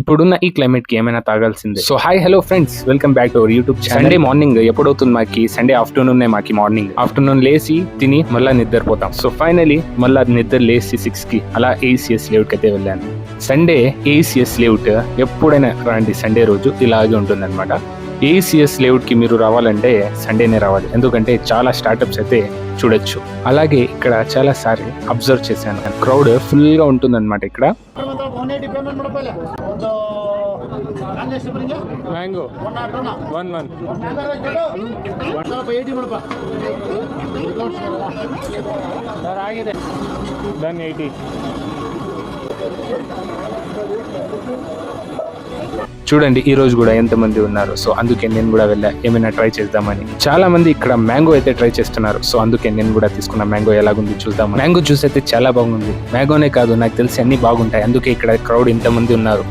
ఇప్పుడున్న ఈ క్లైమేట్ కి ఏమైనా తాగాల్సిందే. So hi hello friends, welcome back to our YouTube channel. Sunday morning ఎప్పుడవుతుంది మాకి? సండే ఆఫ్టర్నూన్ మాకి మార్నింగ్. ఆఫ్టర్నూన్ లేసి తిని మళ్ళీ నిద్రపోతాం. సో ఫైనలీ మళ్ళీ నిద్ర లేసి 6 కి అలా ఏసీఎస్ లేఅవుట్ అయితే వెళ్ళాను. సండే ఏసీఎస్ లేఅవుట్ ఎప్పుడైనా రండి, సండే రోజు ఇలాగే ఉంటుంది అనమాట. ఏసీఎస్ లేఅవుట్ కి మీరు రావాలంటే సండేనే రావాలి, ఎందుకంటే చాలా స్టార్టప్స్ అయితే చూడొచ్చు. అలాగే ఇక్కడ చాలా సారి అబ్జర్వ్ చేశాను, క్రౌడ్ ఫుల్ గా ఉంటుంది అనమాట. ఇక్కడ మ్యాంగో 1 ಆಗಿದೆ ಡನ್ 80. చూడండి ఈ రోజు కూడా ఎంతమంది ఉన్నారు. సో అందుకే నేను కూడా వెళ్ళా, ఏమైనా ట్రై చేద్దామని. చాలా మంది ఇక్కడ మ్యాంగో అయితే ట్రై చేస్తున్నారు. సో అందుకే నేను కూడా తీసుకున్న మ్యాంగో ఎలాగుంది చూద్దాం. మ్యాంగో జ్యూస్ అయితే చాలా బాగుంది. మ్యాంగోనే కాదు, నాకు తెలిసి అన్ని బాగుంటాయి, అందుకే ఇక్కడ క్రౌడ్ ఇంతమంది ఉన్నారు.